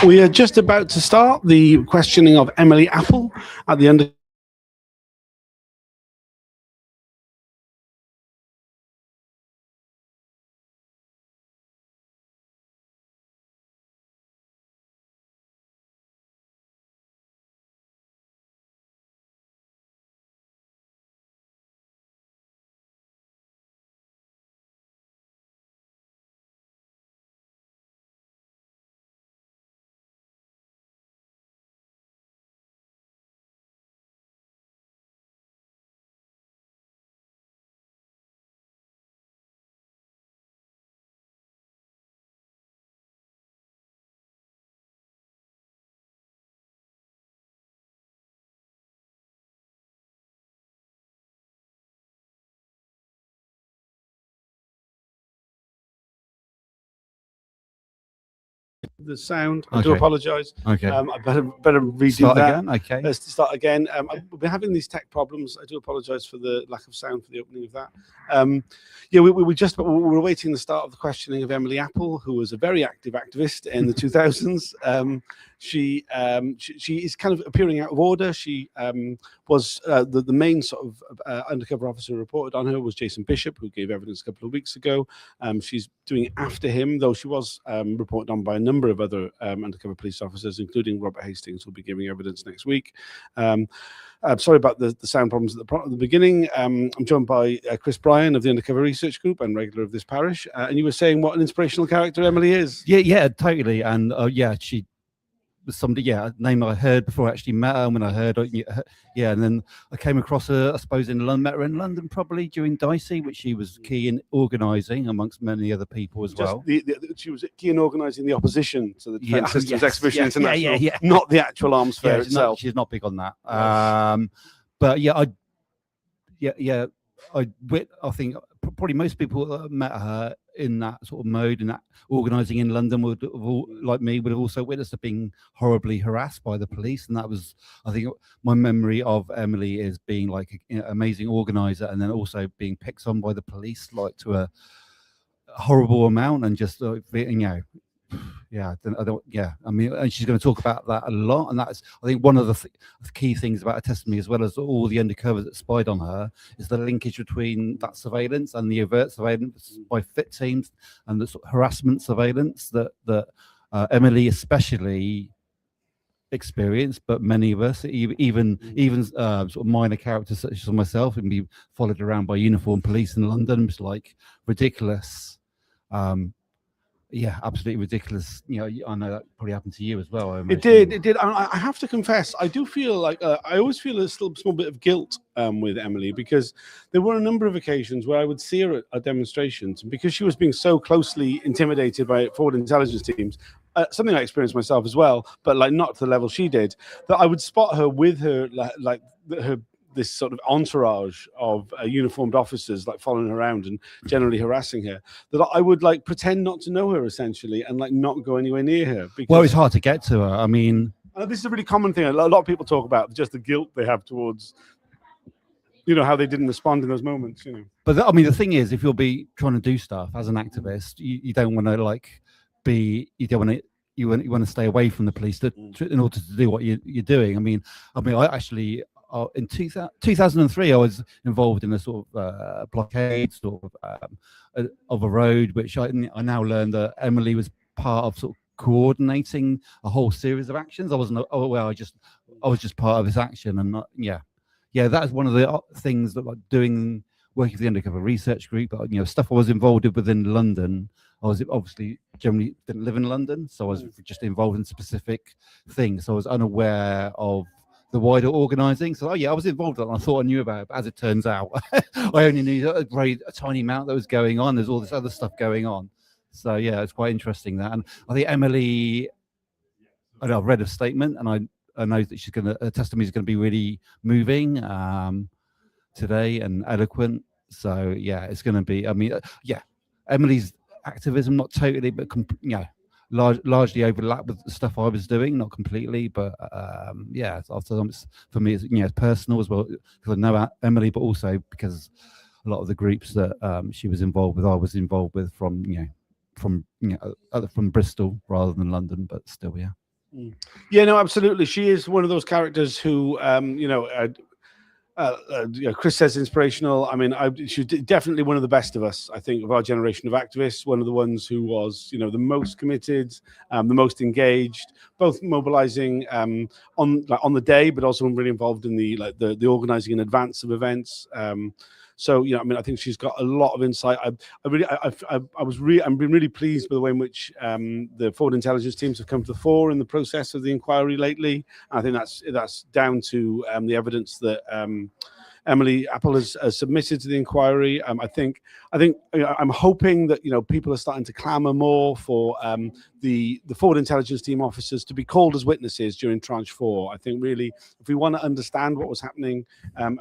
We are just about to start the questioning of Emily Apple at the end. The sound. I do apologize. Okay. I better redo Start that. again. Okay. Let's start again. We've been having these tech problems. I do apologize for the lack of sound for the opening of that. We're awaiting the start of the questioning of Emily Apple, who was a very active activist in the 2000s. She is kind of appearing out of order. She was the main sort of undercover officer who reported on her was Jason Bishop, who gave evidence a couple of weeks ago. She's doing it after him, though she was reported on by a number of other undercover police officers, including Robert Hastings, who'll be giving evidence next week. I'm sorry about the sound problems at the beginning. I'm joined by Chris Bryan of the Undercover Research Group and regular of this parish. And you were saying what an inspirational character Emily is. Yeah, totally. And she was somebody, a name I heard before I actually met her. And when I heard her, and then I came across her, I suppose, in London, met her in London probably during Dicey, which she was key in organising amongst many other people as well. She was key in organising the opposition to the Defence Systems Exhibition International, not the actual arms fair itself. She's not big on that. But I think probably most people that met her in that sort of mode, in that organising in London, would have also witnessed her being horribly harassed by the police. And that was, I think, my memory of Emily is being like an amazing organiser, and then also being picked on by the police, like to a horrible amount, and just I mean, and she's going to talk about that a lot, and that's, I think, one of the key things about her testimony, as well as all the undercovers that spied on her, is the linkage between that surveillance and the overt surveillance by FIT teams and the sort of harassment surveillance that Emily especially experienced, but many of us, even sort of minor characters such as myself, and be followed around by uniformed police in London. It's like ridiculous. Absolutely ridiculous. I know that probably happened to you as well. It did. I have to confess, I do feel like I always feel a small bit of guilt with Emily, because there were a number of occasions where I would see her at demonstrations, and because she was being so closely intimidated by forward intelligence teams, something I experienced myself as well, but like not to the level she did, that I would spot her with her this sort of entourage of uniformed officers like following her around and generally harassing her, that I would like pretend not to know her essentially, and like not go anywhere near her. Well, it's hard to get to her. I mean, this is a really common thing. A lot of people talk about just the guilt they have towards, how they didn't respond in those moments. But the thing is, if you'll be trying to do stuff as an activist, you don't want to you want to stay away from the police in order to do what you're doing. I mean, I actually. In 2003, I was involved in a sort of blockade of a road, which I now learned that Emily was part of, sort of coordinating a whole series of actions. I wasn't aware. I was just part of this action, and that is one of the things that, like, working for the Undercover Research Group, stuff I was involved with within London. I was obviously generally didn't live in London, so I was just involved in specific things. So I was unaware of the wider organising. So I was involved in it, and I thought I knew about it, but as it turns out, I only knew a tiny amount that was going on. There's all this other stuff going on. So it's quite interesting that. And I think Emily, I've read a statement, and I know that her testimony is going to be really moving today and eloquent. So it's going to be, Emily's activism, not totally, but largely overlapped with the stuff I was doing, not completely, but for me, it's personal as well, because I know Emily, but also because a lot of the groups that she was involved with, I was involved with from Bristol rather than London, but still, Yeah, no, absolutely. She is one of those characters who, Chris says inspirational. I mean, she's definitely one of the best of us, I think, of our generation of activists. One of the ones who was, the most committed, the most engaged, both mobilizing on the day, but also really involved in the organizing in advance of events. So, I mean, I think she's got a lot of insight. I'm been really pleased by the way in which the forward intelligence teams have come to the fore in the process of the inquiry lately. I think that's down to the evidence that Emily Apple has submitted to the inquiry. I think I'm hoping that people are starting to clamour more for the forward intelligence team officers to be called as witnesses during Tranche 4. I think really, if we want to understand what was happening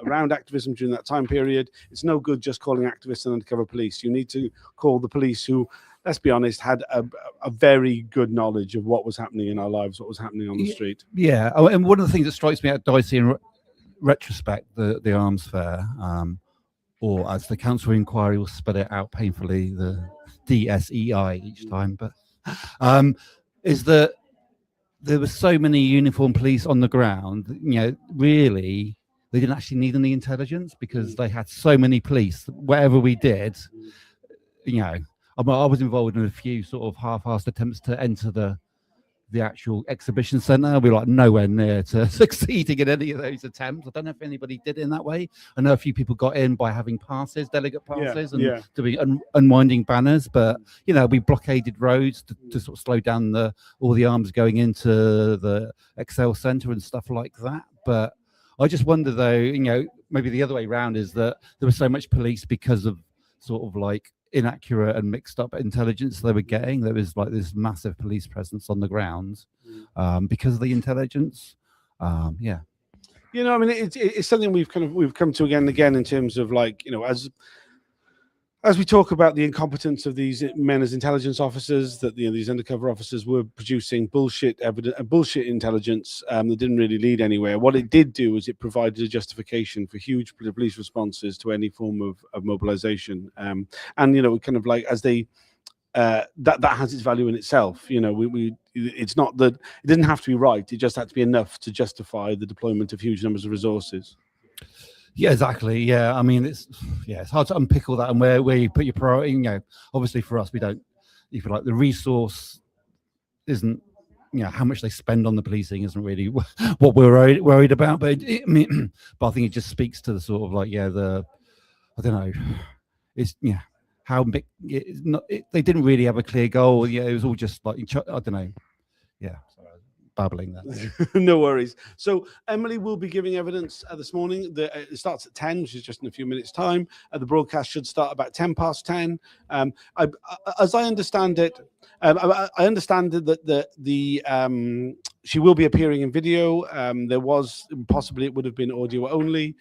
around activism during that time period, it's no good just calling activists and undercover police. You need to call the police who, let's be honest, had a very good knowledge of what was happening in our lives, what was happening on the street. Yeah, and one of the things that strikes me at Dicey in retrospect, the arms fair, or as the council inquiry will spell it out painfully, the DSEI each time, but is that there were so many uniformed police on the ground, really they didn't actually need any intelligence because they had so many police. Whatever we did, I was involved in a few sort of half-assed attempts to enter the actual exhibition centre. We were nowhere near to succeeding in any of those attempts. I don't know if anybody did it in that way. I know a few people got in by having passes, delegate passes, and doing unwinding banners. But we blockaded roads to sort of slow down all the arms going into the Excel Centre and stuff like that. But I just wonder though, maybe the other way around is that there was so much police because of sort of inaccurate and mixed up intelligence they were getting. There was this massive police presence on the ground because of the intelligence. I mean, it's something we've come to again and again in terms of as we talk about the incompetence of these men as intelligence officers, that these undercover officers were producing bullshit evidence, bullshit intelligence that didn't really lead anywhere. What it did do is it provided a justification for huge police responses to any form of mobilization. And as they that has its value in itself. It's not that it didn't have to be right; it just had to be enough to justify the deployment of huge numbers of resources. Yeah, exactly. Yeah, I mean, it's hard to unpick all that and where you put your priority. Obviously for us, we don't, if you like, the resource isn't, how much they spend on the policing isn't really what we're worried about. But but I think it just speaks to the sort of I don't know, it's how big. They didn't really have a clear goal. It was all just I don't know. Yeah. Babbling that. No worries. So Emily will be giving evidence this morning. It starts at 10, which is just in a few minutes' time. The broadcast should start about 10:10. As I understand it, I understand that she will be appearing in video. There was possibly it would have been audio only.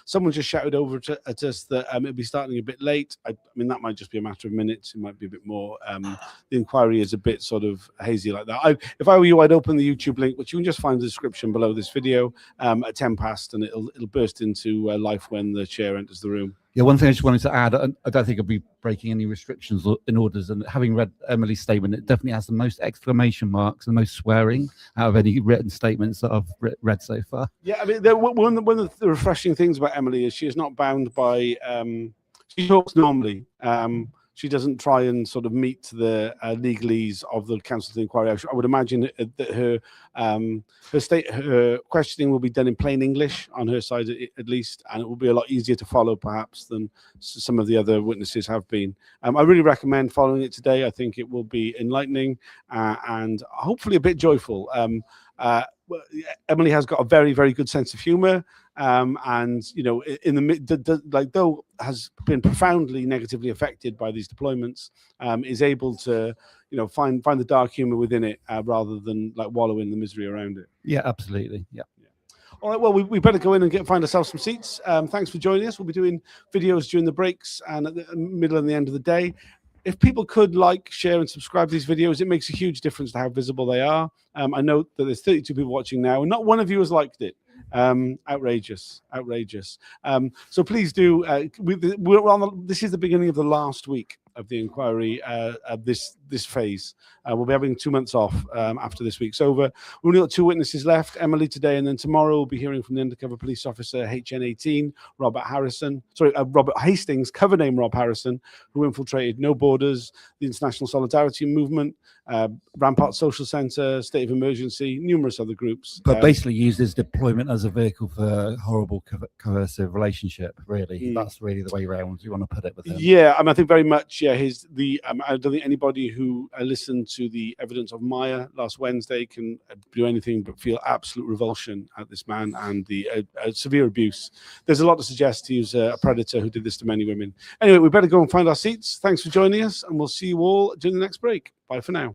Someone just shouted over at us that it'll be starting a bit late. I mean, that might just be a matter of minutes. It might be a bit more. The inquiry is a bit sort of hazy like that. If I were you, I'd open the YouTube link, which you can just find the description below this video at 10 past, and it'll burst into life when the chair enters the room. Yeah, one thing I just wanted to add, I don't think I'll be breaking any restrictions in orders, and having read Emily's statement, it definitely has the most exclamation marks and the most swearing out of any written statements that I've read so far. Yeah, I mean, one of the refreshing things about Emily is she is not bound by, she talks normally. She doesn't try and sort of meet the legalese of the council of the inquiry. I would imagine that her questioning will be done in plain English on her side at least, and it will be a lot easier to follow perhaps than some of the other witnesses have been. I really recommend following it today. I think it will be enlightening and hopefully a bit joyful. Emily has got a very, very good sense of humor. And in the though has been profoundly negatively affected by these deployments, is able to find the dark humor within it rather than wallow in the misery around it. Yeah, absolutely. Yeah. All right, well, we better go in and find ourselves some seats. Thanks for joining us. We'll be doing videos during the breaks and at the middle and the end of the day. If people could share and subscribe to these videos, it makes a huge difference to how visible they are. I know that there's 32 people watching now, and not one of you has liked it. Outrageous. So please do. This is the beginning of the last week the inquiry this phase. We'll be having 2 months off after this week's over. We've only got 2 witnesses left, Emily today, and then tomorrow we'll be hearing from the undercover police officer HN18, Robert Hastings, cover name Rob Harrison, who infiltrated No Borders, the International Solidarity Movement, Rampart Social Centre, State of Emergency, numerous other groups. But basically used his deployment as a vehicle for horrible coercive relationship, really. That's really the way around you want to put it with him. Yeah, I think very much, I don't think anybody who listened to the evidence of Maya last Wednesday can do anything but feel absolute revulsion at this man and the severe abuse. There's a lot to suggest he was a predator who did this to many women. Anyway, we better go and find our seats. Thanks for joining us, and we'll see you all during the next break. Bye for now.